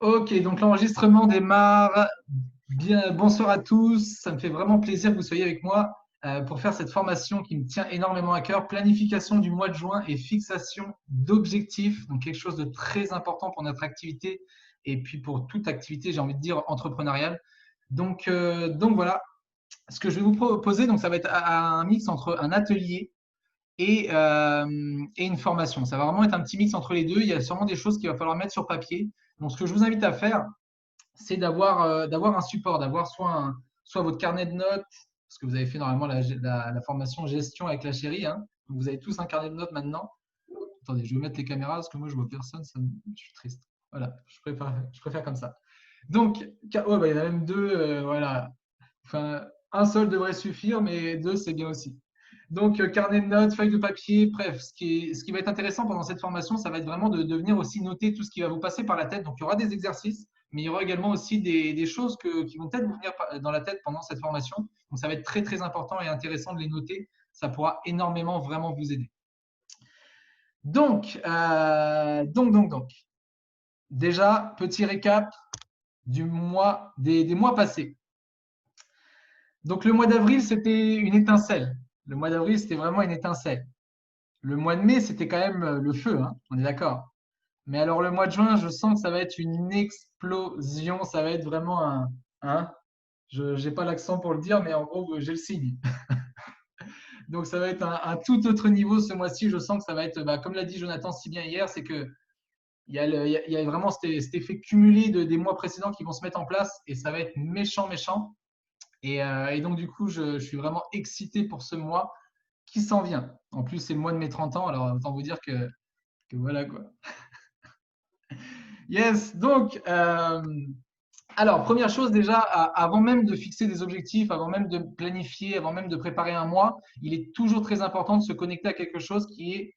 Ok, donc l'enregistrement démarre. Bien, bonsoir à tous. Ça me fait vraiment plaisir que vous soyez avec moi pour faire cette formation qui me tient énormément à cœur. Planification du mois de juin et fixation d'objectifs. Donc quelque chose de très important pour notre activité et puis pour toute activité, j'ai envie de dire entrepreneuriale. Donc voilà, ce que je vais vous proposer, donc ça va être un mix entre un atelier et une formation. Ça va vraiment être un petit mix entre les deux. Il y a sûrement des choses qu'il va falloir mettre sur papier. Donc ce que je vous invite à faire, c'est d'avoir un support, d'avoir soit votre carnet de notes, parce que vous avez fait normalement la formation gestion avec la chérie, hein. Donc vous avez tous un carnet de notes maintenant. Attendez, je vais mettre les caméras parce que moi je vois personne, je suis triste. Voilà, je préfère comme ça. Donc, ouais, bah, il y en a même deux, voilà. Enfin, un seul devrait suffire, mais deux, c'est bien aussi. Donc, carnet de notes, feuille de papier, bref, ce qui va être intéressant pendant cette formation, ça va être vraiment de venir aussi noter tout ce qui va vous passer par la tête. Donc, il y aura des exercices, mais il y aura également aussi des choses qui vont peut-être vous venir dans la tête pendant cette formation. Donc, ça va être très, très important et intéressant de les noter. Ça pourra énormément vraiment vous aider. Donc, déjà, petit récap des mois passés. Donc, le mois d'avril, c'était une étincelle. Le mois d'avril, c'était vraiment une étincelle. Le mois de mai, c'était quand même le feu, hein, on est d'accord. Mais alors, le mois de juin, je sens que ça va être une explosion. Ça va être vraiment un. Hein, je n'ai pas l'accent pour le dire, mais en gros, j'ai le signe. Donc, ça va être un tout autre niveau ce mois-ci. Je sens que ça va être, bah, comme l'a dit Jonathan si bien hier, c'est que il y a vraiment cet effet cumulé des mois précédents qui vont se mettre en place et ça va être méchant, méchant. Et donc, du coup, je suis vraiment excité pour ce mois qui s'en vient. En plus, c'est le mois de mes 30 ans, alors autant vous dire que voilà quoi. Yes, donc, alors, première chose déjà, avant même de fixer des objectifs, avant même de planifier, avant même de préparer un mois, il est toujours très important de se connecter à quelque chose qui est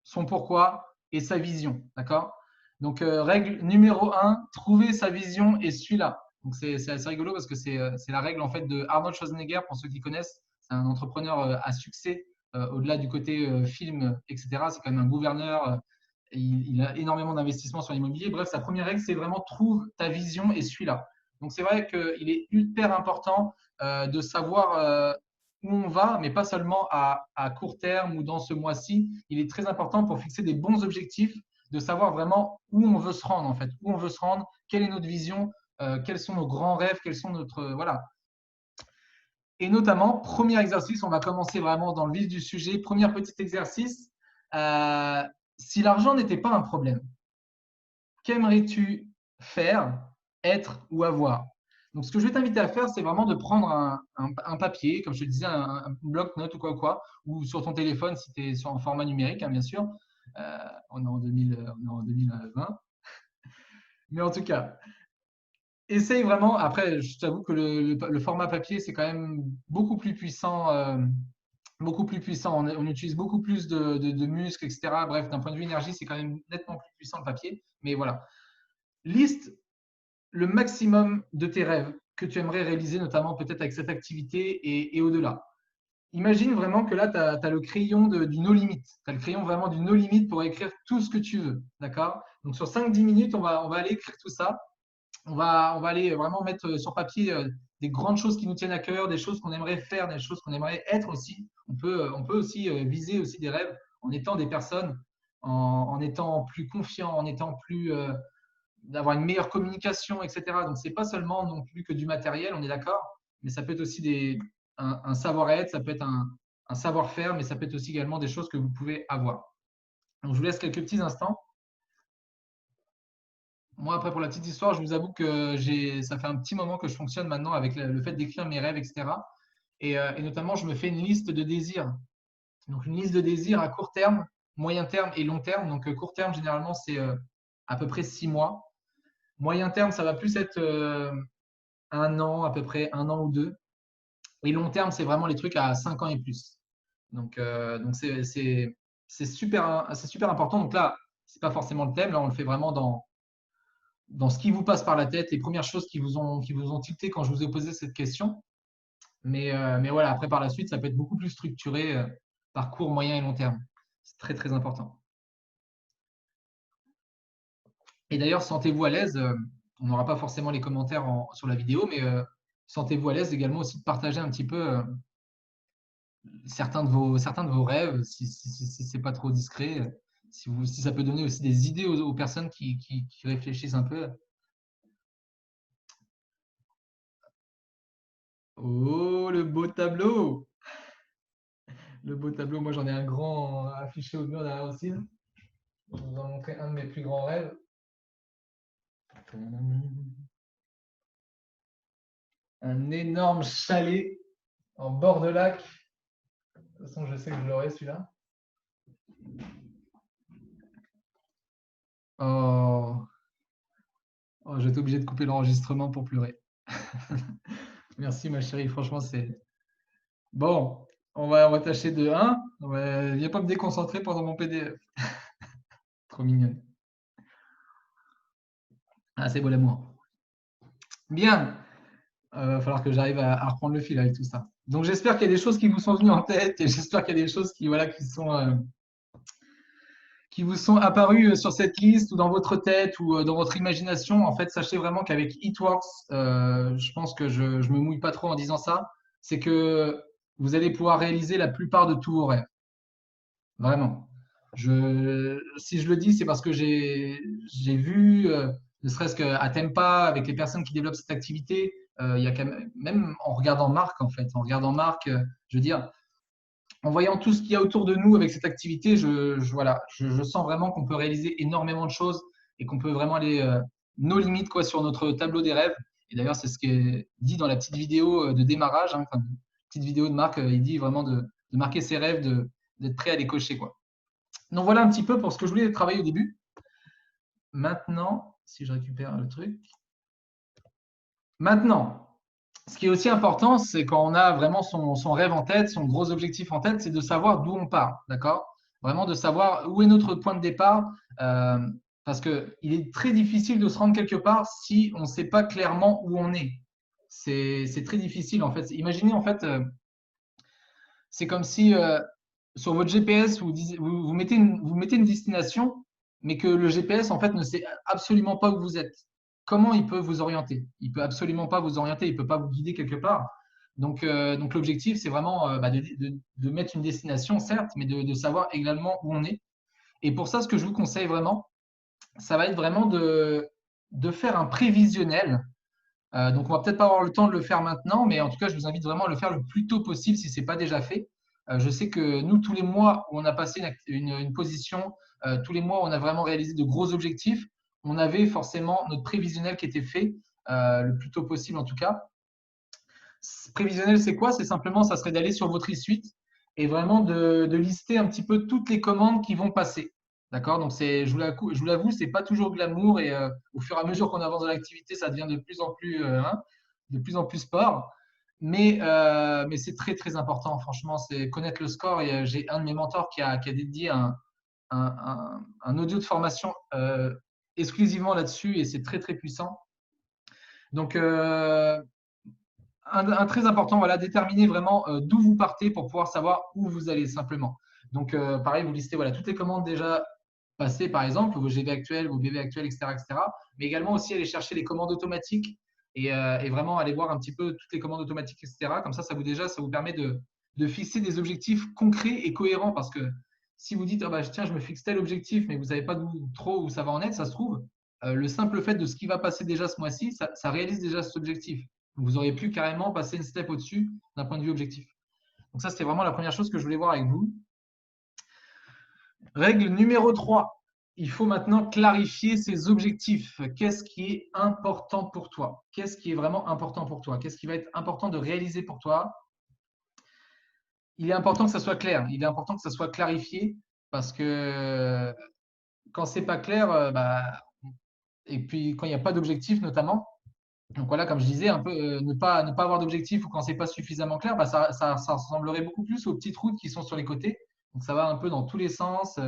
son pourquoi et sa vision. D'accord? Donc, règle numéro un, trouver sa vision et suis-la. Donc, c'est assez rigolo parce que c'est la règle en fait de Arnold Schwarzenegger, pour ceux qui connaissent. C'est un entrepreneur à succès, au-delà du côté film, etc. C'est quand même un gouverneur. Il a énormément d'investissements sur l'immobilier. Bref, sa première règle, c'est vraiment trouve ta vision et suis-la. Donc, c'est vrai qu'il est hyper important de savoir où on va, mais pas seulement à court terme ou dans ce mois-ci. Il est très important pour fixer des bons objectifs, de savoir vraiment où on veut se rendre, en fait, où on veut se rendre, quelle est notre vision, quels sont nos grands rêves, quels sont notre. Voilà. Et notamment, premier exercice, on va commencer vraiment dans le vif du sujet. Premier petit exercice. euh, si l'argent n'était pas un problème, qu'aimerais-tu faire, être ou avoir? Donc, ce que je vais t'inviter à faire, c'est vraiment de prendre un papier, comme je te disais, un bloc-notes ou quoi, ou sur ton téléphone si tu es sur un format numérique, hein, bien sûr. On est en 2000, on est en 2020. Mais en tout cas, essaye vraiment. Après, je t'avoue que le format papier, c'est quand même beaucoup plus puissant. Beaucoup plus puissant. On utilise beaucoup plus de muscles, etc. Bref, d'un point de vue énergie, c'est quand même nettement plus puissant le papier. Mais voilà. Liste le maximum de tes rêves que tu aimerais réaliser, notamment peut-être avec cette activité et au-delà. Imagine vraiment que là, tu as le crayon du no limit. Tu as le crayon vraiment du no limit pour écrire tout ce que tu veux. D'accord? Donc, sur 5-10 minutes, on va aller écrire tout ça. On va aller vraiment mettre sur papier des grandes choses qui nous tiennent à cœur, des choses qu'on aimerait faire, des choses qu'on aimerait être aussi. On peut aussi viser aussi des rêves en étant des personnes, en étant plus confiant, en étant plus d'avoir une meilleure communication, etc. Donc, c'est pas seulement non plus que du matériel, on est d'accord, mais ça peut être aussi un savoir-être, ça peut être un savoir-faire, mais ça peut être aussi également des choses que vous pouvez avoir. Donc, je vous laisse quelques petits instants. Moi, après, pour la petite histoire, je vous avoue que ça fait un petit moment que je fonctionne maintenant avec le fait d'écrire mes rêves, etc. Et notamment, je me fais une liste de désirs. Donc, une liste de désirs à court terme, moyen terme et long terme. Donc, court terme, généralement, c'est à peu près 6 mois. Moyen terme, ça va plus être un an, à peu près un an ou deux. Et long terme, c'est vraiment les trucs à 5 ans et plus. Donc c'est super important. Donc là, c'est pas forcément le thème. Là, on le fait vraiment dans ce qui vous passe par la tête, les premières choses qui vous ont tilté quand je vous ai posé cette question. Mais voilà, après, par la suite, ça peut être beaucoup plus structuré par court, moyen et long terme. C'est très, très important. Et d'ailleurs, sentez-vous à l'aise. On n'aura pas forcément les commentaires sur la vidéo, mais sentez-vous à l'aise également aussi de partager un petit peu certains de vos rêves, si ce n'est pas trop discret, si ça peut donner aussi des idées aux personnes qui réfléchissent un peu. Oh, le beau tableau! Le beau tableau, moi j'en ai un grand affiché au mur derrière aussi. Je vais vous en montrer un de mes plus grands rêves. Un énorme chalet en bord de lac. De toute façon, je sais que je l'aurai celui-là. Oh. Oh, j'étais obligé de couper l'enregistrement pour pleurer. Merci ma chérie, franchement c'est… Bon, on va tâcher de 1. Viens pas me déconcentrer pendant mon PDF. Trop mignonne. Ah, c'est beau l'amour. Bien. Va falloir que j'arrive à reprendre le fil avec tout ça. Donc j'espère qu'il y a des choses qui vous sont venues en tête et j'espère qu'il y a des choses qui vous sont apparues sur cette liste ou dans votre tête ou dans votre imagination. En fait, sachez vraiment qu'avec Eatworks, je pense que je ne me mouille pas trop en disant ça, c'est que vous allez pouvoir réaliser la plupart de tous vos rêves. Vraiment. Si je le dis, c'est parce que j'ai vu, ne serait-ce qu'à Tempa, avec les personnes qui développent cette activité, il y a quand même en regardant Marc, en fait, en regardant Marc, je veux dire, en voyant tout ce qu'il y a autour de nous avec cette activité, voilà, je sens vraiment qu'on peut réaliser énormément de choses et qu'on peut vraiment aller nos limites quoi, sur notre tableau des rêves. Et d'ailleurs, c'est ce qui est dit dans la petite vidéo de démarrage, hein, enfin, petite vidéo de Marc, il dit vraiment de marquer ses rêves, d'être prêt à les cocher, quoi. Donc voilà un petit peu pour ce que je voulais travailler au début. Maintenant, si je récupère le truc. Maintenant, ce qui est aussi important, c'est quand on a vraiment son rêve en tête, son gros objectif en tête, c'est de savoir d'où on part, d'accord? Vraiment de savoir où est notre point de départ, euh, parce qu'il est très difficile de se rendre quelque part si on ne sait pas clairement où on est. C'est très difficile en fait. Imaginez en fait, c'est comme si sur votre GPS, vous mettez vous mettez une destination, mais que le GPS, en fait, ne sait absolument pas où vous êtes. Comment il peut vous orienter? Il peut absolument pas vous orienter, il peut pas vous guider quelque part. Donc l'objectif, c'est vraiment de mettre une destination, certes, mais de savoir également où on est. Et pour ça, ce que je vous conseille vraiment, ça va être vraiment de faire un prévisionnel. Donc, on va peut-être pas avoir le temps de le faire maintenant, mais en tout cas, je vous invite vraiment à le faire le plus tôt possible si ce n'est pas déjà fait. Je sais que nous, tous les mois où on a passé une position, tous les mois où on a vraiment réalisé de gros objectifs, on avait forcément notre prévisionnel qui était fait le plus tôt possible en tout cas. Prévisionnel, c'est quoi? C'est simplement, ça serait d'aller sur votre e-suite et vraiment de lister un petit peu toutes les commandes qui vont passer. D'accord? Donc, je vous l'avoue, c'est pas toujours glamour et au fur et à mesure qu'on avance dans l'activité, ça devient de plus en plus sport. Mais c'est très, très important. Franchement, c'est connaître le score. Et j'ai un de mes mentors qui a dédié un audio de formation exclusivement là-dessus et c'est très, très puissant. Donc, un très important, voilà, déterminer vraiment d'où vous partez pour pouvoir savoir où vous allez simplement. Donc, pareil, vous listez voilà, toutes les commandes déjà passées, par exemple, vos GV actuels, vos BV actuels, etc., etc. Mais également aussi aller chercher les commandes automatiques et vraiment aller voir un petit peu toutes les commandes automatiques, etc. Comme ça ça vous permet de fixer des objectifs concrets et cohérents parce que si vous dites, oh bah, tiens, je me fixe tel objectif, mais vous ne savez pas trop où ça va en être, ça se trouve, le simple fait de ce qui va passer déjà ce mois-ci, ça réalise déjà cet objectif. Vous auriez pu carrément passer une step au-dessus d'un point de vue objectif. Donc ça, c'était vraiment la première chose que je voulais voir avec vous. Règle numéro 3. Il faut maintenant clarifier ses objectifs. Qu'est-ce qui est important pour toi? Qu'est-ce qui est vraiment important pour toi? Qu'est-ce qui va être important de réaliser pour toi? Il est important que ça soit clair. Il est important que ça soit clarifié parce que quand c'est pas clair, et puis quand il n'y a pas d'objectif notamment, donc voilà, comme je disais, un peu ne pas avoir d'objectif ou quand c'est pas suffisamment clair, ça ressemblerait beaucoup plus aux petites routes qui sont sur les côtés. Donc ça va un peu dans tous les sens.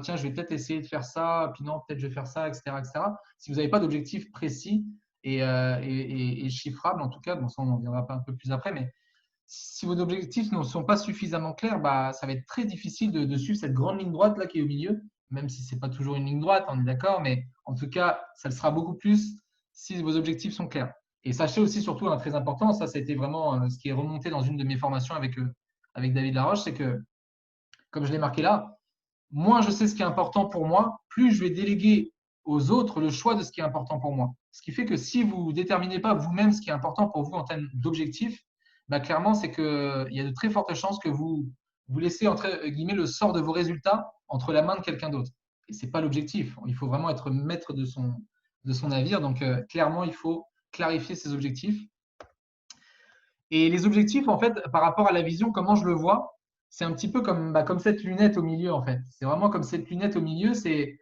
Tiens, je vais peut-être essayer de faire ça, puis non, peut-être je vais faire ça, etc., etc. Si vous n'avez pas d'objectif précis et chiffrable, en tout cas, bon, ça on en viendra pas un peu plus après, mais si vos objectifs ne sont pas suffisamment clairs, ça va être très difficile de suivre cette grande ligne droite là qui est au milieu même si ce n'est pas toujours une ligne droite, on est d'accord, mais en tout cas, ça le sera beaucoup plus si vos objectifs sont clairs. Et sachez aussi, surtout, très important, ça, c'était vraiment ce qui est remonté dans une de mes formations avec David Laroche, c'est que, comme je l'ai marqué là, moins je sais ce qui est important pour moi, plus je vais déléguer aux autres le choix de ce qui est important pour moi. Ce qui fait que si vous ne déterminez pas vous-même ce qui est important pour vous en termes d'objectifs, bah, clairement, c'est qu'il y a de très fortes chances que vous laissez entre guillemets le sort de vos résultats entre la main de quelqu'un d'autre. Et ce n'est pas l'objectif. Il faut vraiment être maître de son navire. Donc, clairement, il faut clarifier ses objectifs. Et les objectifs, en fait, par rapport à la vision, comment je le vois, c'est un petit peu comme cette lunette au milieu, en fait. C'est vraiment comme cette lunette au milieu, c'est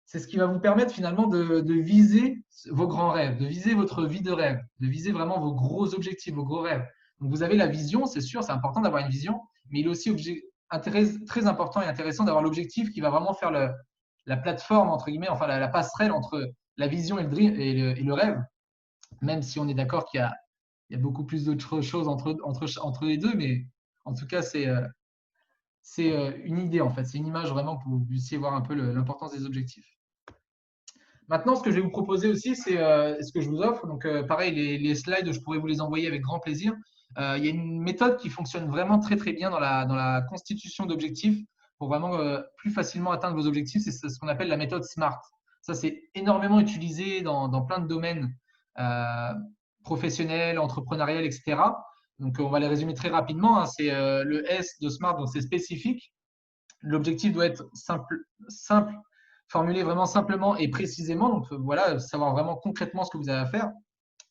ce qui va vous permettre finalement de viser vos grands rêves, de viser votre vie de rêve, de viser vraiment vos gros objectifs, vos gros rêves. Donc vous avez la vision, c'est sûr, c'est important d'avoir une vision, mais il est aussi très important et intéressant d'avoir l'objectif qui va vraiment faire la plateforme, entre guillemets, enfin la passerelle entre la vision et le rêve, même si on est d'accord qu'il y a beaucoup plus d'autres choses entre les deux, mais en tout cas, c'est une idée, en fait. C'est une image vraiment pour que vous puissiez voir un peu l'importance des objectifs. Maintenant, ce que je vais vous proposer aussi, c'est ce que je vous offre. Donc, pareil, les slides, je pourrais vous les envoyer avec grand plaisir. Il y a une méthode qui fonctionne vraiment très, très bien dans la constitution d'objectifs pour vraiment plus facilement atteindre vos objectifs. C'est ce qu'on appelle la méthode SMART. Ça, c'est énormément utilisé dans plein de domaines professionnels, entrepreneuriels, etc. Donc, on va les résumer très rapidement, hein. C'est le S de SMART, donc c'est spécifique. L'objectif doit être simple, formulé vraiment simplement et précisément. Donc, voilà, savoir vraiment concrètement ce que vous avez à faire.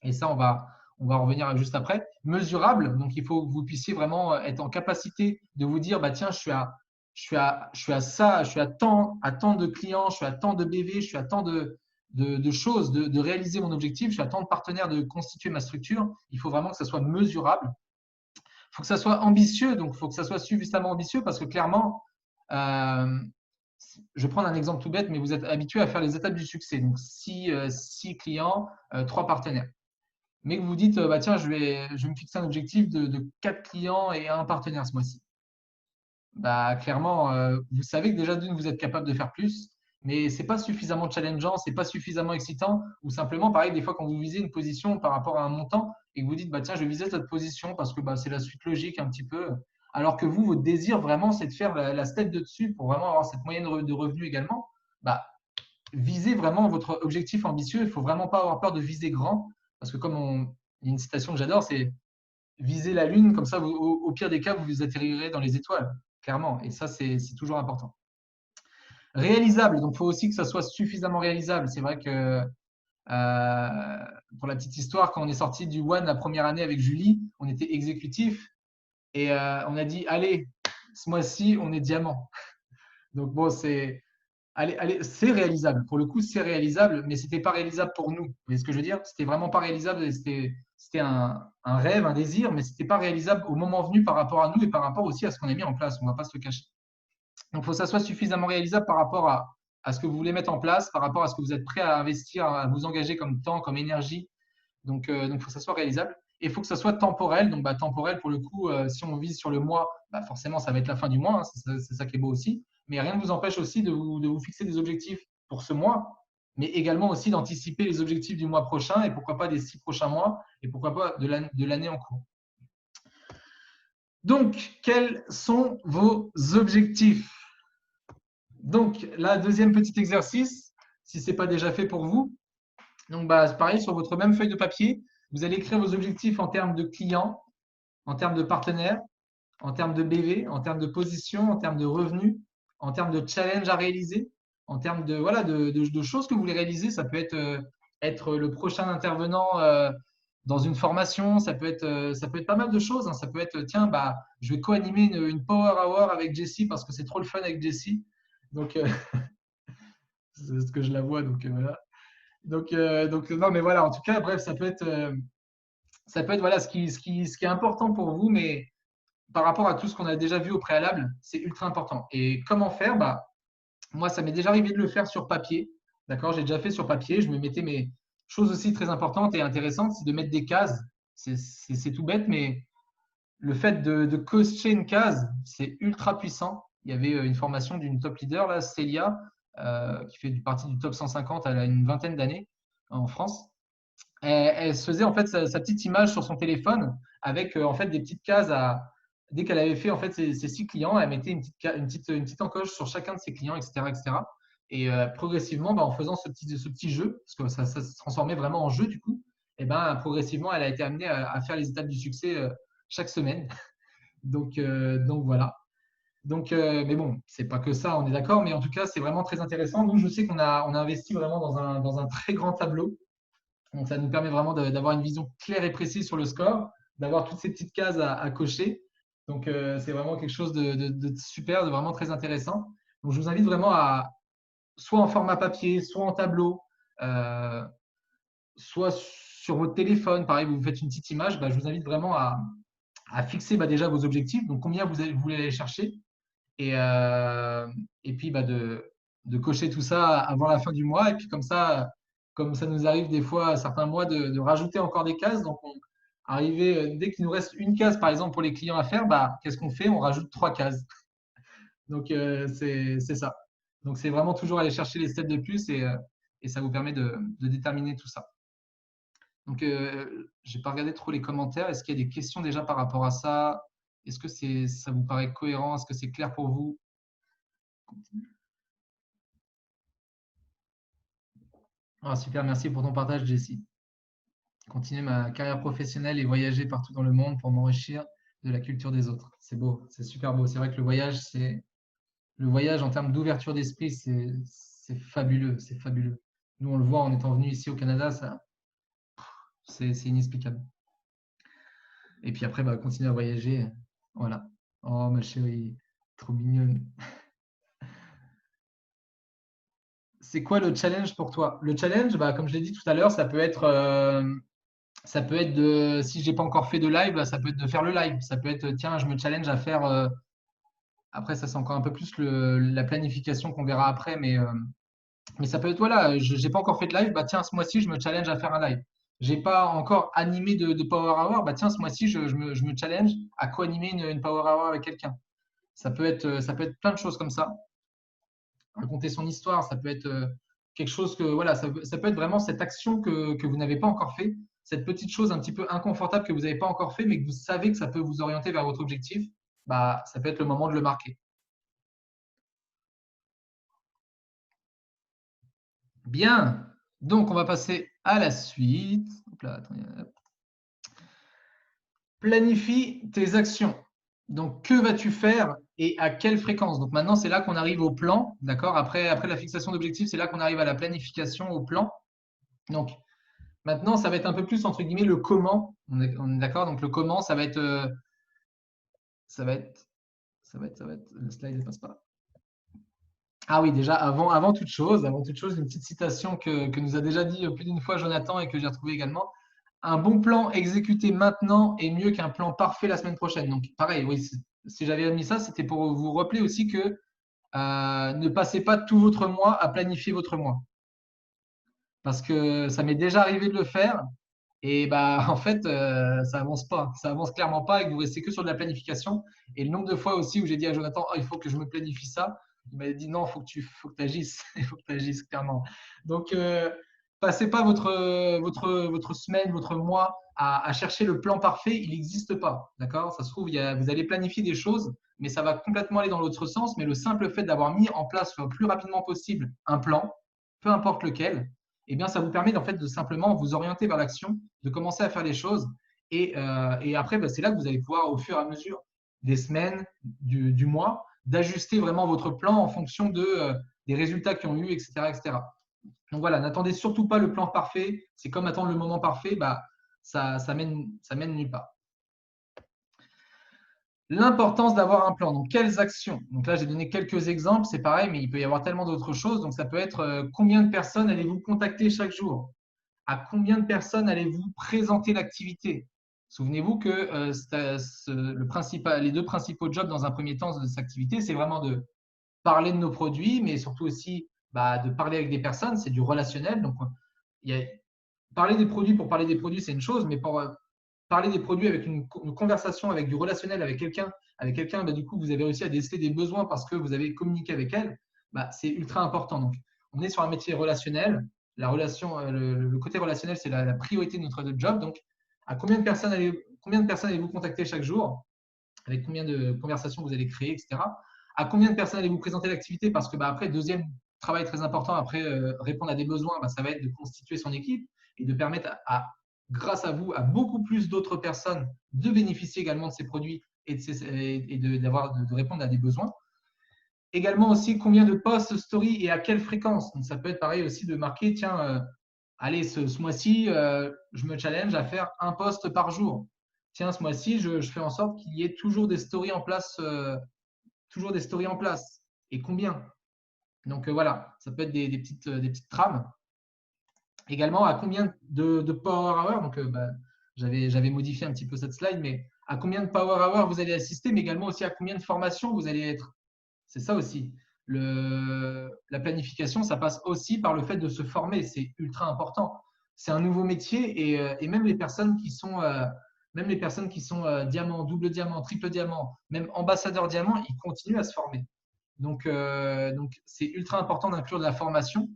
Et ça, on va en revenir juste après. Mesurable, donc il faut que vous puissiez vraiment être en capacité de vous dire, bah, tiens, je suis à ça, je suis à tant de clients, je suis à tant de BV, je suis à tant de choses, de réaliser mon objectif, je suis à tant de partenaires de constituer ma structure. Il faut vraiment que ça soit mesurable. Il faut que ça soit ambitieux, donc il faut que ça soit suffisamment ambitieux parce que clairement, je vais prendre un exemple tout bête, mais vous êtes habitué à faire les étapes du succès. Donc, 6 clients, 3 partenaires. Mais que vous dites, bah, tiens, je vais me fixer un objectif de 4 clients et un partenaire ce mois-ci. Bah, clairement, vous savez que déjà d'une, vous êtes capable de faire plus, mais ce n'est pas suffisamment challengeant, ce n'est pas suffisamment excitant, ou simplement, pareil, des fois, quand vous visez une position par rapport à un montant et que vous dites, bah, tiens, je vais viser cette position parce que bah, c'est la suite logique un petit peu, alors que vous, votre désir vraiment, c'est de faire la step de dessus pour vraiment avoir cette moyenne de revenus également, bah, visez vraiment votre objectif ambitieux. Il ne faut vraiment pas avoir peur de viser grand, parce que il y a une citation que j'adore, c'est viser la lune, comme ça, au pire des cas, vous atterrirez dans les étoiles, clairement. Et ça, c'est toujours important. Réalisable, donc il faut aussi que ça soit suffisamment réalisable. C'est vrai que pour la petite histoire, quand on est sorti du One la première année avec Julie, on était exécutif et on a dit, allez, ce mois-ci, on est diamant. Donc bon, c'est réalisable. Pour le coup, c'est réalisable, mais ce n'était pas réalisable pour nous. Vous voyez ce que je veux dire? C'était vraiment pas réalisable. C'était un rêve, un désir, mais ce n'était pas réalisable au moment venu par rapport à nous et par rapport aussi à ce qu'on a mis en place. On ne va pas se le cacher. Donc, il faut que ça soit suffisamment réalisable par rapport à ce que vous voulez mettre en place, par rapport à ce que vous êtes prêt à investir, à vous engager comme temps, comme énergie. Donc, il faut que ça soit réalisable. Et il faut que ça soit temporel. Donc, temporel, pour le coup, si on vise sur le mois, forcément, ça va être la fin du mois, hein. C'est ça qui est beau aussi. Mais rien ne vous empêche aussi de vous fixer des objectifs pour ce mois, mais également aussi d'anticiper les objectifs du mois prochain et pourquoi pas des 6 prochains mois et pourquoi pas de l'année en cours. Donc, quels sont vos objectifs? Donc, là, deuxième petit exercice, si ce n'est pas déjà fait pour vous. Donc, pareil, sur votre même feuille de papier, vous allez écrire vos objectifs en termes de clients, en termes de partenaires, en termes de BV, en termes de position, en termes de revenus, en termes de challenge à réaliser, en termes de choses que vous voulez réaliser. Ça peut être le prochain intervenant dans une formation, ça peut être pas mal de choses, hein. Ça peut être, tiens, je vais co-animer une Power Hour avec Jessie parce que c'est trop le fun avec Jessie. Donc, c'est ce que je la vois. Donc, voilà. Donc, non, mais voilà, en tout cas, bref, ça peut être voilà, ce qui est important pour vous, mais par rapport à tout ce qu'on a déjà vu au préalable, c'est ultra important. Et comment faire? Moi, ça m'est déjà arrivé de le faire sur papier. D'accord? J'ai déjà fait sur papier. Je me mettais mes choses aussi très importantes et intéressantes, c'est de mettre des cases. C'est tout bête, mais le fait de cocher une case, c'est ultra puissant. Il y avait une formation d'une top leader, là, Célia, qui fait partie du top 150. Elle a une vingtaine d'années en France. Elle se faisait en fait sa petite image sur son téléphone avec en fait des petites cases dès qu'elle avait fait en fait ses 6 clients, elle mettait une petite encoche sur chacun de ses clients, etc., etc. Et progressivement, en faisant ce petit jeu, parce que ça se transformait vraiment en jeu du coup, et progressivement, elle a été amenée à faire les étapes du succès chaque semaine. Donc voilà. Mais bon, c'est pas que ça, on est d'accord, mais en tout cas, c'est vraiment très intéressant. Nous, je sais qu'on a investi vraiment dans un très grand tableau. Donc, ça nous permet vraiment d'avoir une vision claire et précise sur le score, d'avoir toutes ces petites cases à cocher. Donc, c'est vraiment quelque chose de super, de vraiment très intéressant. Donc, je vous invite vraiment à, soit en format papier, soit en tableau, euh, soit sur votre téléphone. Pareil, vous faites une petite image. Je vous invite vraiment à fixer déjà vos objectifs. Donc, combien vous voulez aller chercher. Et, euh, et puis, de cocher tout ça avant la fin du mois. Et puis, comme ça nous arrive des fois à certains mois de rajouter encore des cases. Donc, dès qu'il nous reste une case, par exemple, pour les clients à faire, qu'est-ce qu'on fait? On rajoute 3 cases. Donc, c'est ça. Donc, c'est vraiment toujours aller chercher les steps de plus et ça vous permet de déterminer tout ça. Donc, je n'ai pas regardé trop les commentaires. Est-ce qu'il y a des questions déjà par rapport à ça? Est-ce que ça vous paraît cohérent? Est-ce que c'est clair pour vous? Ah, super, merci pour ton partage, Jessie. Continuer ma carrière professionnelle et voyager partout dans le monde pour m'enrichir de la culture des autres. C'est beau, c'est super beau. C'est vrai que le voyage en termes d'ouverture d'esprit, c'est fabuleux, c'est fabuleux. Nous, on le voit en étant venus ici au Canada, c'est inexplicable. Et puis après, continuer à voyager. Voilà. Oh, ma chérie, trop mignonne. C'est quoi le challenge pour toi? Le challenge, comme je l'ai dit tout à l'heure, ça peut être si j'ai pas encore fait de live, ça peut être de faire le live. Ça peut être, tiens, je me challenge à faire. Après, ça c'est encore un peu plus la planification qu'on verra après, mais ça peut être, voilà, je n'ai pas encore fait de live, tiens, ce mois-ci, je me challenge à faire un live. J'ai pas encore animé de Power Hour, tiens, ce mois-ci, je me challenge à co-animer une Power Hour avec quelqu'un. Ça peut être plein de choses comme ça. Raconter son histoire, ça peut être quelque chose que, voilà, ça peut être vraiment cette action que vous n'avez pas encore fait, cette petite chose un petit peu inconfortable que vous n'avez pas encore fait, mais que vous savez que ça peut vous orienter vers votre objectif. Ça peut être le moment de le marquer. Bien, donc on va passer à la suite. Hop là, attendez, hop. Planifie tes actions. Donc, que vas-tu faire et à quelle fréquence? Donc maintenant, c'est là qu'on arrive au plan, d'accord? Après la fixation d'objectifs, c'est là qu'on arrive à la planification, au plan. Donc, maintenant, ça va être un peu plus, entre guillemets, le comment. On est d'accord? Donc, le comment, ça va être, le slide ne passe pas. Ah oui, déjà, avant toute chose, une petite citation que nous a déjà dit plus d'une fois Jonathan et que j'ai retrouvé également. Un bon plan exécuté maintenant est mieux qu'un plan parfait la semaine prochaine. Donc, pareil, oui, si j'avais mis ça, c'était pour vous rappeler aussi que ne passez pas tout votre mois à planifier votre mois. Parce que ça m'est déjà arrivé de le faire. Et en fait, ça avance pas. Ça avance clairement pas et que vous restez que sur de la planification. Et le nombre de fois aussi où j'ai dit à Jonathan, oh, il faut que je me planifie ça, il m'a dit non, faut que tu agisses. Il faut que tu agisses clairement. Donc, passez pas votre semaine, votre mois à chercher le plan parfait. Il n'existe pas. D'accord? Ça se trouve, vous allez planifier des choses, mais ça va complètement aller dans l'autre sens. Mais le simple fait d'avoir mis en place le plus rapidement possible un plan, peu importe lequel, eh bien, ça vous permet en fait de simplement vous orienter vers l'action, de commencer à faire les choses. Et après, c'est là que vous allez pouvoir, au fur et à mesure des semaines, du mois, d'ajuster vraiment votre plan en fonction des résultats qui ont eu, etc., etc. Donc voilà, n'attendez surtout pas le plan parfait. C'est comme attendre le moment parfait, ça mène nulle part. L'importance d'avoir un plan. Donc, quelles actions? Donc là, j'ai donné quelques exemples, c'est pareil, mais il peut y avoir tellement d'autres choses. Donc, ça peut être combien de personnes allez-vous contacter chaque jour? À combien de personnes allez-vous présenter l'activité? Souvenez-vous que les deux principaux jobs dans un premier temps de cette activité, c'est vraiment de parler de nos produits, mais surtout aussi de parler avec des personnes, c'est du relationnel. Donc, parler des produits pour parler des produits, c'est une chose, mais pour parler des produits avec une conversation, avec du relationnel avec quelqu'un, du coup, vous avez réussi à déceler des besoins parce que vous avez communiqué avec elle. bah, c'est ultra important. Donc, on est sur un métier relationnel. La relation, le côté relationnel, c'est la priorité de notre job. Donc, à combien de personnes allez-vous contacter chaque jour? Avec combien de conversations vous allez créer, etc. À combien de personnes allez-vous présenter l'activité? Parce que bah, après, deuxième travail très important, après répondre à des besoins, bah, ça va être de constituer son équipe et de permettre grâce à vous, à beaucoup plus d'autres personnes de bénéficier également de ces produits et de répondre à des besoins. Également aussi, combien de posts story et à quelle fréquence. Donc, ça peut être pareil aussi de marquer, tiens, allez, ce mois-ci, je me challenge à faire un post par jour. Tiens, ce mois-ci, je fais en sorte qu'il y ait toujours des stories en place. Toujours des stories en place. Et combien? Donc voilà, ça peut être des petites trames. Également, à combien de power hour? Donc bah, j'avais modifié un petit peu cette slide, mais à combien de power hour vous allez assister, mais également aussi à combien de formations vous allez être. C'est ça aussi. La planification, ça passe aussi par le fait de se former. C'est ultra important. C'est un nouveau métier et même les personnes qui sont, diamant, double diamant, triple diamant, même ambassadeur diamant, ils continuent à se former. Donc c'est ultra important d'inclure de la formation.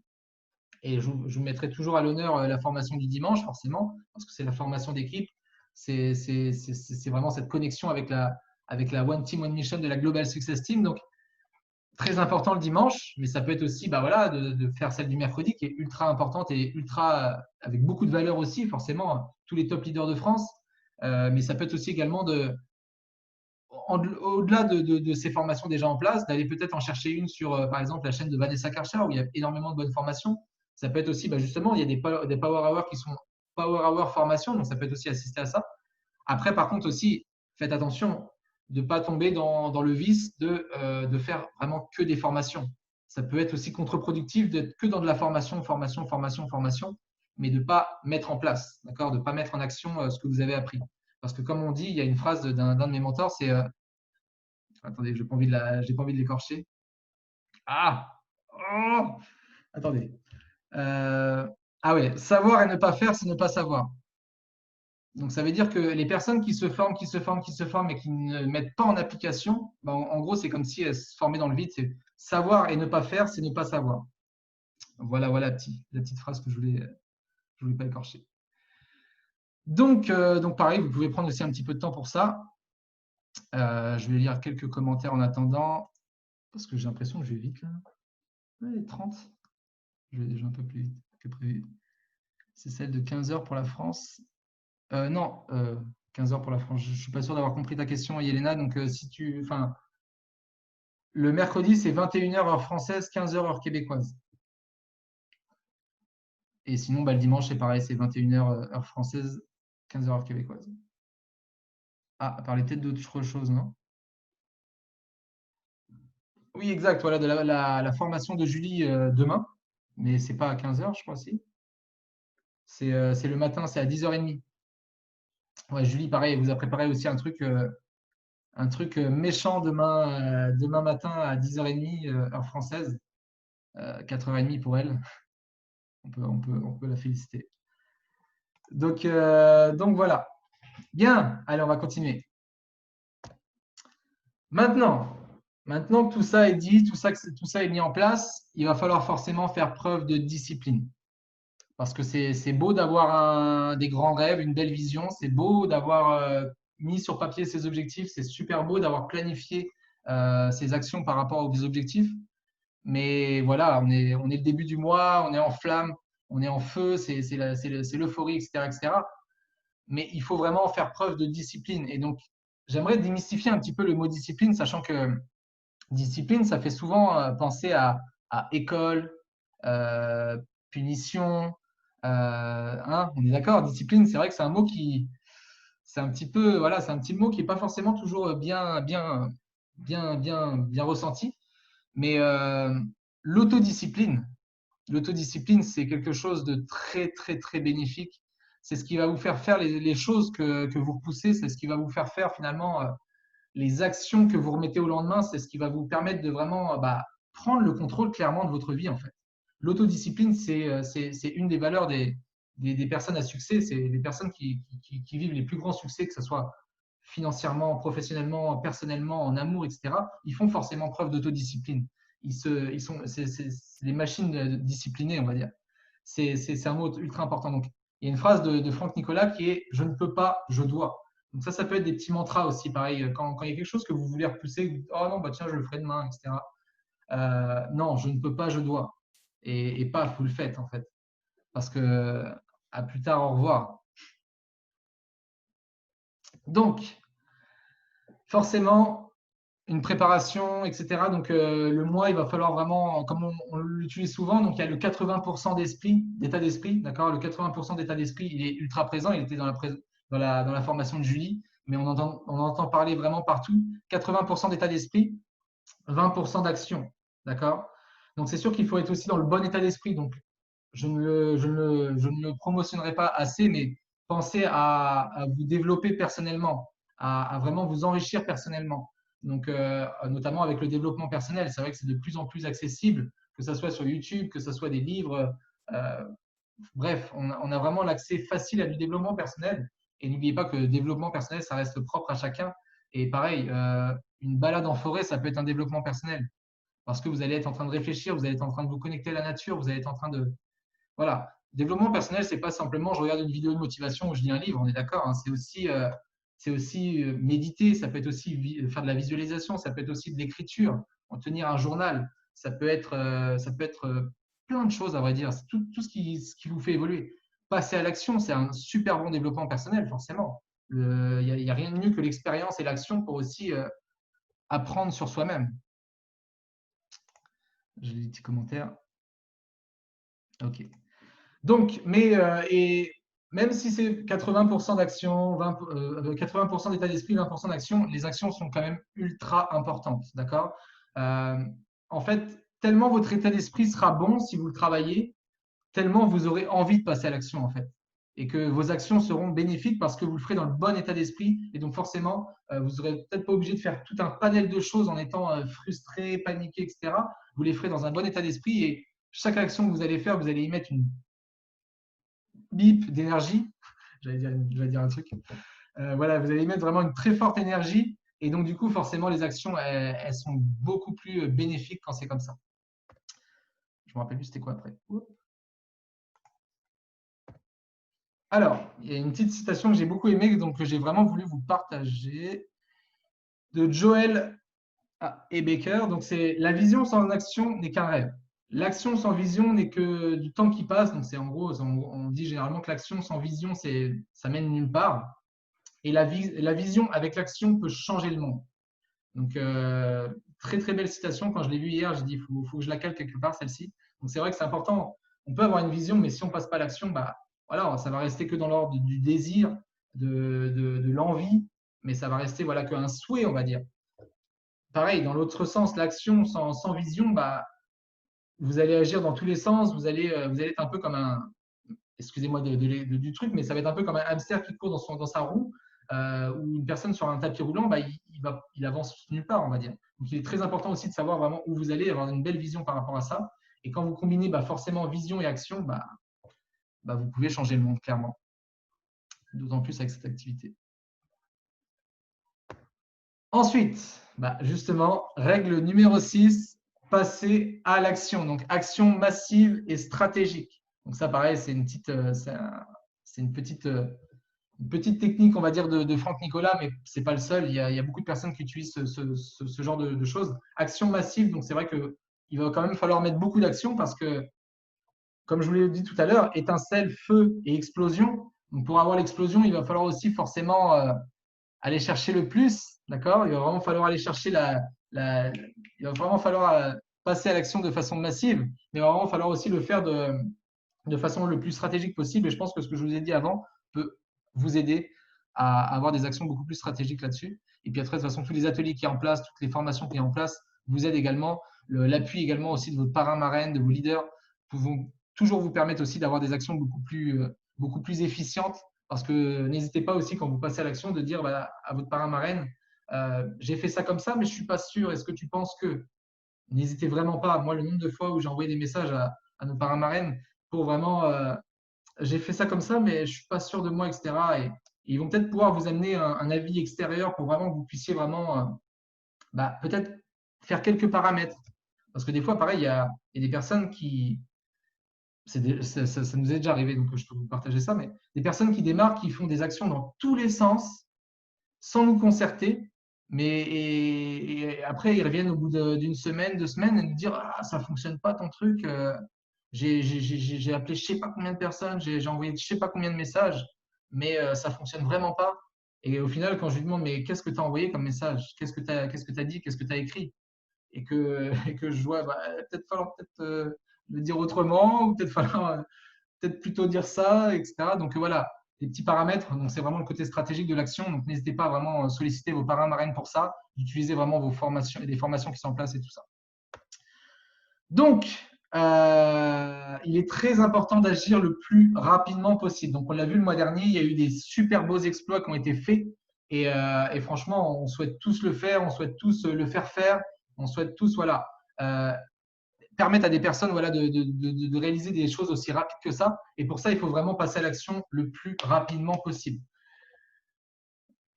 Et je vous mettrai toujours à l'honneur la formation du dimanche, forcément, parce que c'est la formation d'équipe. C'est vraiment cette connexion avec la One Team, One Mission de la Global Success Team. Donc, très important le dimanche, mais ça peut être aussi bah voilà, de faire celle du mercredi qui est ultra importante et ultra avec beaucoup de valeur aussi, forcément, tous les top leaders de France. Mais ça peut être aussi également au-delà de ces formations déjà en place, d'aller peut-être en chercher une sur, par exemple, la chaîne de Vanessa Karcher où il y a énormément de bonnes formations. Ça peut être aussi, bah justement, il y a des power hours qui sont power hour formation, donc ça peut être aussi assister à ça. Après, par contre aussi, faites attention de ne pas tomber dans le vice de faire vraiment que des formations. Ça peut être aussi contre-productif d'être que dans de la formation, mais de ne pas mettre en place, d'accord, de ne pas mettre en action ce que vous avez appris. Parce que comme on dit, il y a une phrase d'un de mes mentors, c'est attendez, je n'ai pas envie de l'écorcher. Ah oh attendez. Ah ouais, savoir et ne pas faire, c'est ne pas savoir. Donc, ça veut dire que les personnes qui se forment et qui ne mettent pas en application, ben, en gros, c'est comme si elles se formaient dans le vide. C'est savoir et ne pas faire, c'est ne pas savoir. Voilà, voilà la petite phrase que je voulais pas écorcher. Donc, pareil, vous pouvez prendre aussi un petit peu de temps pour ça. Je vais lire quelques commentaires en attendant, parce que j'ai l'impression que je vais vite là. Ouais, 30. Je vais déjà un peu plus vite que prévu. C'est celle de 15 heures pour la France. Non, 15 heures pour la France. Je ne suis pas sûr d'avoir compris ta question, Yelena. Donc, le mercredi, c'est 21 heures heure française, 15 heures heure québécoise. Et sinon, bah, le dimanche, c'est pareil, c'est 21 heures heure française, 15 heures heure québécoise. Ah, parler peut-être d'autre chose, non? Oui, exact. Voilà, de la formation de Julie demain. Mais c'est pas à 15 heures, je crois, si. C'est le matin, c'est à 10h30. Ouais, Julie, pareil, elle vous a préparé aussi un truc méchant demain matin à 10h30, heure française, 4h30 pour elle. On peut la féliciter. Donc voilà. Bien, allez, on va continuer. Maintenant que tout ça est dit, tout ça est mis en place, il va falloir forcément faire preuve de discipline. Parce que c'est beau d'avoir des grands rêves, une belle vision, c'est beau d'avoir mis sur papier ses objectifs, c'est super beau d'avoir planifié ses actions par rapport aux objectifs. Mais voilà, on est le début du mois, on est en flamme, on est en feu, c'est l'euphorie, etc., etc. Mais il faut vraiment faire preuve de discipline. Et donc, j'aimerais démystifier un petit peu le mot discipline, sachant que discipline, ça fait souvent penser à école, punition. On est d'accord, discipline, c'est vrai que c'est un mot c'est un petit peu, voilà, c'est un petit mot qui n'est pas forcément toujours bien ressenti. Mais l'autodiscipline, c'est quelque chose de très, très, très bénéfique. C'est ce qui va vous faire faire les choses que vous repoussez, c'est ce qui va vous faire faire finalement les actions que vous remettez au lendemain, c'est ce qui va vous permettre de vraiment prendre le contrôle clairement de votre vie en fait. L'autodiscipline, c'est une des valeurs des personnes à succès, c'est les personnes qui vivent les plus grands succès, que ce soit financièrement, professionnellement, personnellement, en amour, etc. Ils font forcément preuve d'autodiscipline. c'est des machines disciplinées, on va dire. C'est un mot ultra important. Donc, il y a une phrase de Franck Nicolas qui est « je ne peux pas, je dois ». Donc ça peut être des petits mantras aussi, pareil. Quand il y a quelque chose que vous voulez repousser, vous dites « oh non, bah tiens, je le ferai demain », etc. Non, je ne peux pas, je dois. Et paf, vous le faites en fait. Parce que à plus tard, au revoir. Donc, forcément, une préparation, etc. Donc, le mois, il va falloir vraiment, comme on l'utilise souvent, donc il y a le 80% d'état d'esprit, d'accord. Le 80% d'état d'esprit, il est ultra présent. Il était dans la formation de Julie, mais on entend parler vraiment partout. 80% d'état d'esprit, 20% d'action, d'accord. Donc, c'est sûr qu'il faut être aussi dans le bon état d'esprit. Donc, je ne le promotionnerai pas assez, mais pensez à vous développer personnellement, à vraiment vous enrichir personnellement. Donc, notamment avec le développement personnel, c'est vrai que c'est de plus en plus accessible, que ce soit sur YouTube, que ce soit des livres. euh, Bref, on a vraiment l'accès facile à du développement personnel. Et n'oubliez pas que le développement personnel, ça reste propre à chacun. Et pareil, une balade en forêt, ça peut être un développement personnel. Parce que vous allez être en train de réfléchir, vous allez être en train de vous connecter à la nature, vous allez être en train de, voilà. Développement personnel, c'est pas simplement je regarde une vidéo de motivation ou je lis un livre, on est d'accord, hein. C'est aussi méditer, ça peut être aussi faire de la visualisation, ça peut être aussi de l'écriture, en tenir un journal, ça peut être plein de choses à vrai dire. C'est tout ce qui vous fait évoluer. Passer à l'action, c'est un super bon développement personnel, forcément. Il n'y a rien de mieux que l'expérience et l'action pour aussi apprendre sur soi-même. J'ai des petits commentaires. Ok. Donc, et même si c'est 80% d'action, 80% d'état d'esprit, 20% d'action, les actions sont quand même ultra importantes. D'accord. En fait, tellement votre état d'esprit sera bon si vous le travaillez, tellement vous aurez envie de passer à l'action, en fait. Et que vos actions seront bénéfiques parce que vous le ferez dans le bon état d'esprit. Et donc, forcément, vous n'aurez peut-être pas obligé de faire tout un panel de choses en étant frustré, paniqué, etc. Vous les ferez dans un bon état d'esprit et chaque action que vous allez faire, vous allez y mettre une bip d'énergie. J'allais dire un truc. Voilà, vous allez mettre vraiment une très forte énergie. Et donc, du coup, forcément, les actions, elles sont beaucoup plus bénéfiques quand c'est comme ça. Je me rappelle plus c'était quoi après. Alors, il y a une petite citation que j'ai beaucoup aimée, donc que j'ai vraiment voulu vous partager, de Joel et Baker. Donc, c'est la vision sans action n'est qu'un rêve. L'action sans vision n'est que du temps qui passe. Donc, c'est en gros, on dit généralement que l'action sans vision, ça mène nulle part. Et la vision avec l'action peut changer le monde. Donc, très, très belle citation. Quand je l'ai vue hier, j'ai dit, il faut que je la cale quelque part, celle-ci. Donc, c'est vrai que c'est important. On peut avoir une vision, mais si on ne passe pas à l'action, bah, voilà, ça va rester que dans l'ordre du désir, de l'envie, mais ça va rester voilà, qu'un souhait, on va dire. Pareil, dans l'autre sens, l'action sans vision, bah, vous allez agir dans tous les sens, vous allez être un peu comme un, excusez-moi du truc, mais ça va être un peu comme un hamster qui court dans sa roue, ou une personne sur un tapis roulant, bah, il avance nulle part, on va dire. Donc, il est très important aussi de savoir vraiment où vous allez, avoir une belle vision par rapport à ça. Et quand vous combinez bah, forcément vision et action, vous pouvez changer le monde, clairement. D'autant plus avec cette activité. Ensuite, justement, règle numéro 6, passer à l'action. Donc, action massive et stratégique. Donc, ça, pareil, c'est une petite technique, on va dire, de Franck Nicolas, mais ce n'est pas le seul. Il y a beaucoup de personnes qui utilisent ce genre de choses. Action massive, donc c'est vrai qu'il va quand même falloir mettre beaucoup d'action parce que, comme je vous l'ai dit tout à l'heure, étincelle, feu et explosion. Donc, pour avoir l'explosion, il va falloir aussi forcément aller chercher le plus, d'accord. Il va vraiment falloir aller chercher il va vraiment falloir passer à l'action de façon massive, mais il va vraiment falloir aussi le faire de façon le plus stratégique possible. Et je pense que ce que je vous ai dit avant peut vous aider à avoir des actions beaucoup plus stratégiques là-dessus. Et puis après, de toute façon, tous les ateliers qui sont en place, toutes les formations qui sont en place vous aident également. L'appui également aussi de votre parrain, marraine, de vos leaders, vont toujours vous permettre aussi d'avoir des actions beaucoup plus efficientes. Parce que n'hésitez pas aussi, quand vous passez à l'action, de dire à votre parrain, marraine, j'ai fait ça comme ça, mais je ne suis pas sûr. Est-ce que tu penses que… N'hésitez vraiment pas. Moi, le nombre de fois où j'ai envoyé des messages à nos parrains, marraines pour vraiment j'ai fait ça comme ça, mais je ne suis pas sûr de moi, etc. Et ils vont peut-être pouvoir vous amener un avis extérieur pour vraiment que vous puissiez vraiment peut-être faire quelques paramètres. Parce que des fois, pareil, il y a des personnes qui, ça nous est déjà arrivé, donc je peux vous partager ça, mais des personnes qui démarrent, qui font des actions dans tous les sens, sans nous concerter, mais et après, ils reviennent au bout d'une semaine, 2 semaines, et nous dire ah, ça fonctionne pas ton truc. J'ai appelé je sais pas combien de personnes, j'ai envoyé je sais pas combien de messages, mais ça fonctionne vraiment pas. Et au final, quand je lui demande mais qu'est-ce que tu as envoyé comme message, qu'est-ce que tu as dit, qu'est-ce que tu as écrit, et que je vois bah, peut-être falloir le dire autrement, ou peut-être falloir peut-être plutôt dire ça, etc. Donc voilà, des petits paramètres. Donc c'est vraiment le côté stratégique de l'action. Donc n'hésitez pas à vraiment solliciter vos parrains marraines pour ça, d'utiliser vraiment vos formations et des formations qui sont en place et tout ça. Donc, il est très important d'agir le plus rapidement possible. Donc on l'a vu le mois dernier, il y a eu des super beaux exploits qui ont été faits. Et franchement, on souhaite tous le faire, on souhaite tous le faire faire, on souhaite tous voilà, permettre à des personnes voilà, de réaliser des choses aussi rapides que ça. Et pour ça, il faut vraiment passer à l'action le plus rapidement possible.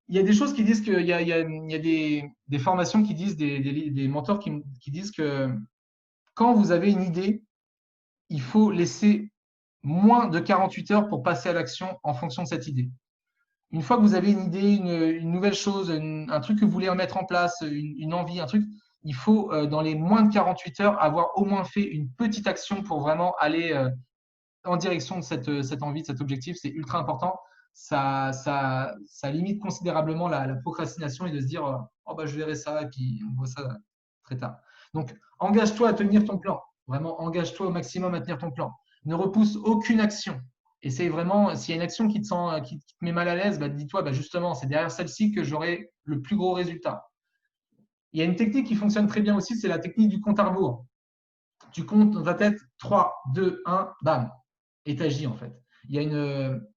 Il y a des choses qui disent qu'il y a des formations qui disent, des mentors qui disent que quand vous avez une idée, il faut laisser moins de 48 heures pour passer à l'action en fonction de cette idée. Une fois que vous avez une idée, une nouvelle chose, un truc que vous voulez mettre en place, une envie, un truc, il faut, dans les moins de 48 heures, avoir au moins fait une petite action pour vraiment aller en direction de cette envie, de cet objectif. C'est ultra important. Ça limite considérablement la procrastination et de se dire oh, bah, je verrai ça et puis on voit ça très tard. Donc, engage-toi à tenir ton plan. Vraiment, engage-toi au maximum à tenir ton plan. Ne repousse aucune action. Essaye vraiment, s'il y a une action qui te met mal à l'aise, bah, dis-toi, bah, justement, c'est derrière celle-ci que j'aurai le plus gros résultat. Il y a une technique qui fonctionne très bien aussi, c'est la technique du compte à rebours. Tu comptes dans ta tête 3, 2, 1, bam, et tu agis en fait. Il y a une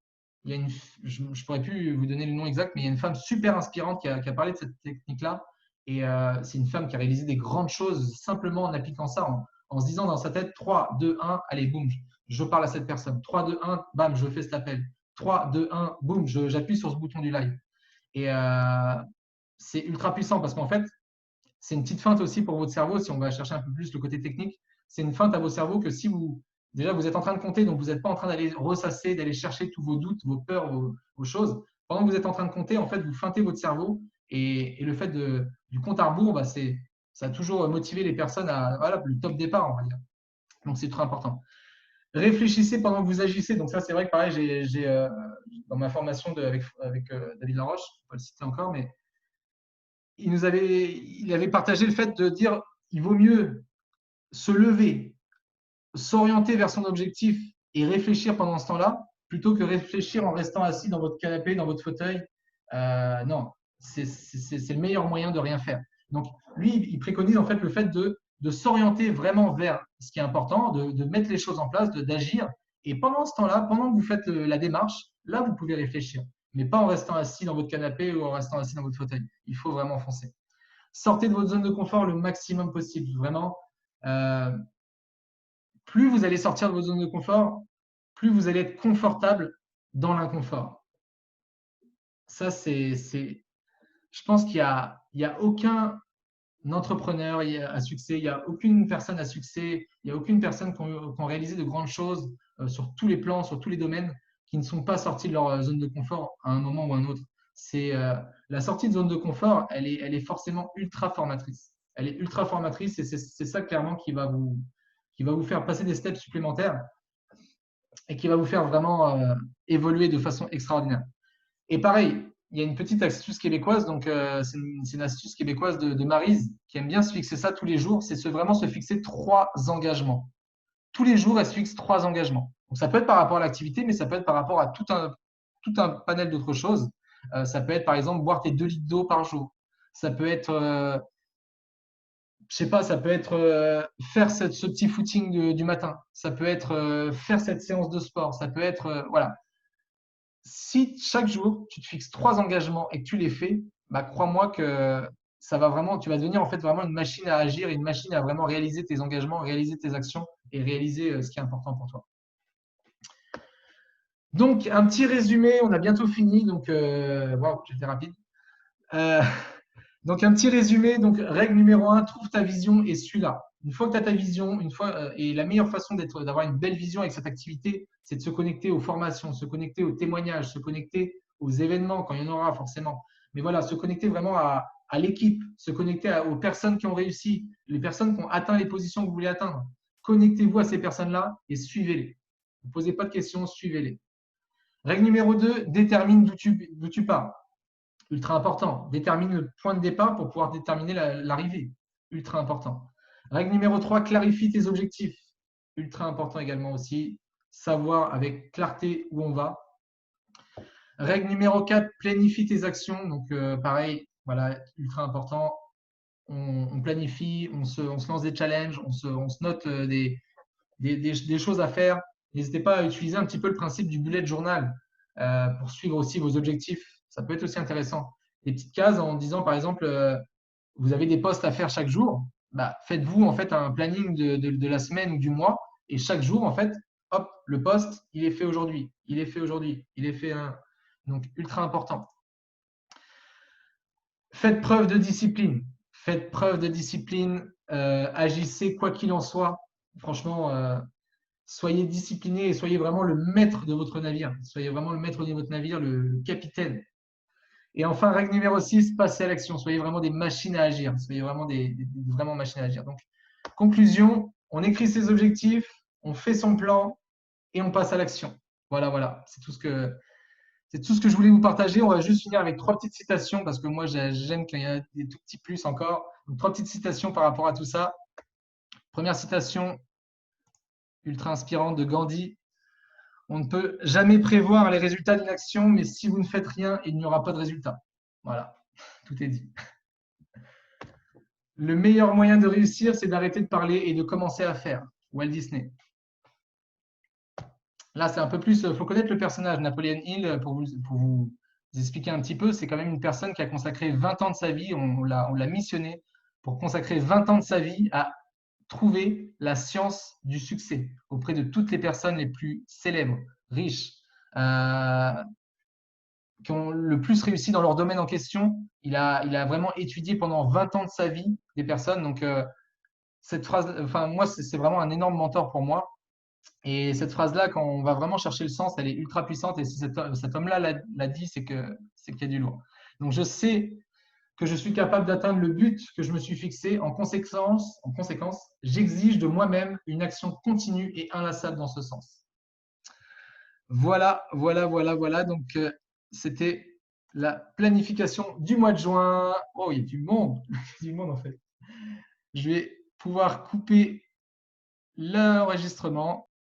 je ne pourrais plus vous donner le nom exact, mais il y a une femme super inspirante qui a parlé de cette technique-là. Et c'est une femme qui a réalisé des grandes choses simplement en appliquant ça, en se disant dans sa tête 3, 2, 1, allez, boum, je parle à cette personne. 3, 2, 1, bam, je fais cet appel. 3, 2, 1, boum, j'appuie sur ce bouton du live. Et c'est ultra puissant parce qu'en fait, c'est une petite feinte aussi pour votre cerveau, si on va chercher un peu plus le côté technique. C'est une feinte à vos cerveaux que si déjà vous êtes en train de compter, donc vous n'êtes pas en train d'aller ressasser, d'aller chercher tous vos doutes, vos peurs, vos choses. Pendant que vous êtes en train de compter, en fait, vous feintez votre cerveau. Et le fait du compte à rebours, bah, ça a toujours motivé les personnes à voilà, le top départ, on va dire. Donc c'est très important. Réfléchissez pendant que vous agissez. Donc ça, c'est vrai que pareil, j'ai dans ma formation avec David Laroche, je ne vais pas le citer encore, mais il avait partagé le fait de dire il vaut mieux se lever, s'orienter vers son objectif et réfléchir pendant ce temps-là, plutôt que réfléchir en restant assis dans votre canapé, dans votre fauteuil. Non, c'est le meilleur moyen de rien faire. Donc, lui, il préconise en fait le fait de s'orienter vraiment vers ce qui est important, de mettre les choses en place, d'agir. Et pendant ce temps-là, pendant que vous faites la démarche, là, vous pouvez réfléchir, mais pas en restant assis dans votre canapé ou en restant assis dans votre fauteuil. Il faut vraiment foncer. Sortez de votre zone de confort le maximum possible. Vraiment, plus vous allez sortir de votre zone de confort, plus vous allez être confortable dans l'inconfort. Ça, je pense qu'il n'y a aucun entrepreneur à succès, il n'y a aucune personne à succès, il n'y a aucune personne qui a réalisé de grandes choses sur tous les plans, sur tous les domaines, qui ne sont pas sortis de leur zone de confort à un moment ou à un autre. La sortie de zone de confort, elle est forcément ultra formatrice. Elle est ultra formatrice et c'est ça clairement qui va vous faire passer des steps supplémentaires et qui va vous faire vraiment évoluer de façon extraordinaire. Et pareil, il y a une petite astuce québécoise, donc c'est une astuce québécoise de Maryse qui aime bien se fixer ça tous les jours, c'est vraiment se fixer 3 engagements. Tous les jours, elle se fixe 3 engagements. Donc ça peut être par rapport à l'activité, mais ça peut être par rapport à tout un panel d'autres choses. Ça peut être par exemple boire tes 2 litres d'eau par jour. Ça peut être je sais pas, ça peut être faire ce petit footing du matin. Ça peut être faire cette séance de sport. Ça peut être, voilà. Si chaque jour, tu te fixes 3 engagements et que tu les fais, bah, crois-moi que ça va vraiment, tu vas devenir en fait vraiment une machine à agir, une machine à vraiment réaliser tes engagements, réaliser tes actions et réaliser ce qui est important pour toi. Donc, un petit résumé, on a bientôt fini. Donc, wow, j'étais rapide. Donc, un petit résumé. Donc, règle numéro 1, trouve ta vision et suis-la. une fois que tu as ta vision, et la meilleure façon d'avoir une belle vision avec cette activité, c'est de se connecter aux formations, se connecter aux témoignages, se connecter aux événements quand il y en aura forcément. Mais voilà, se connecter vraiment à l'équipe, se connecter aux personnes qui ont réussi, les personnes qui ont atteint les positions que vous voulez atteindre. Connectez-vous à ces personnes-là et suivez-les. Ne posez pas de questions, suivez-les. Règle numéro 2, détermine d'où tu pars. Ultra important. Détermine le point de départ pour pouvoir déterminer l'arrivée. Ultra important. Règle numéro 3, clarifie tes objectifs. Ultra important également aussi. Savoir avec clarté où on va. Règle numéro 4, planifie tes actions. Donc, pareil, voilà, ultra important. On planifie, on se lance des challenges, on se note des choses à faire. N'hésitez pas à utiliser un petit peu le principe du bullet journal pour suivre aussi vos objectifs. Ça peut être aussi intéressant. Des petites cases en disant, par exemple, vous avez des posts à faire chaque jour. Bah, faites-vous en fait un planning de la semaine ou du mois et chaque jour, en fait, hop, le post, il est fait aujourd'hui, il est fait aujourd'hui, il est fait un. Donc, ultra important. Faites preuve de discipline. Faites preuve de discipline. Agissez quoi qu'il en soit. Franchement, soyez discipliné et soyez vraiment le maître de votre navire. Soyez vraiment le maître de votre navire, le capitaine. Et enfin, règle numéro 6, passez à l'action. Soyez vraiment des machines à agir. Soyez vraiment vraiment machines à agir. Donc, conclusion, on écrit ses objectifs, on fait son plan et on passe à l'action. Voilà, voilà. C'est tout ce que je voulais vous partager. On va juste finir avec 3 petites citations parce que moi, j'aime qu'il y ait des tout petits plus encore. Donc, 3 petites citations par rapport à tout ça. Première citation, ultra inspirante de Gandhi. On ne peut jamais prévoir les résultats d'une action, mais si vous ne faites rien, il n'y aura pas de résultat. Voilà, tout est dit. Le meilleur moyen de réussir, c'est d'arrêter de parler et de commencer à faire. Walt Disney. Là, c'est un peu plus. Il faut connaître le personnage. Napoleon Hill, pour vous expliquer un petit peu, c'est quand même une personne qui a consacré 20 ans de sa vie, on l'a missionné pour consacrer 20 ans de sa vie à trouver la science du succès auprès de toutes les personnes les plus célèbres, riches, qui ont le plus réussi dans leur domaine en question. Il a vraiment étudié pendant 20 ans de sa vie des personnes. Donc, cette phrase, enfin, moi, c'est vraiment un énorme mentor pour moi. Et cette phrase-là, quand on va vraiment chercher le sens, elle est ultra puissante. Et si cet homme-là l'a dit, c'est qu'il y a du lourd. Donc, je sais que je suis capable d'atteindre le but que je me suis fixé. En conséquence, j'exige de moi-même une action continue et inlassable dans ce sens. Voilà, voilà, voilà, voilà. Donc, c'était la planification du mois de juin. Oh, il y a du monde. Il y a du monde en fait. Je vais pouvoir couper l'enregistrement.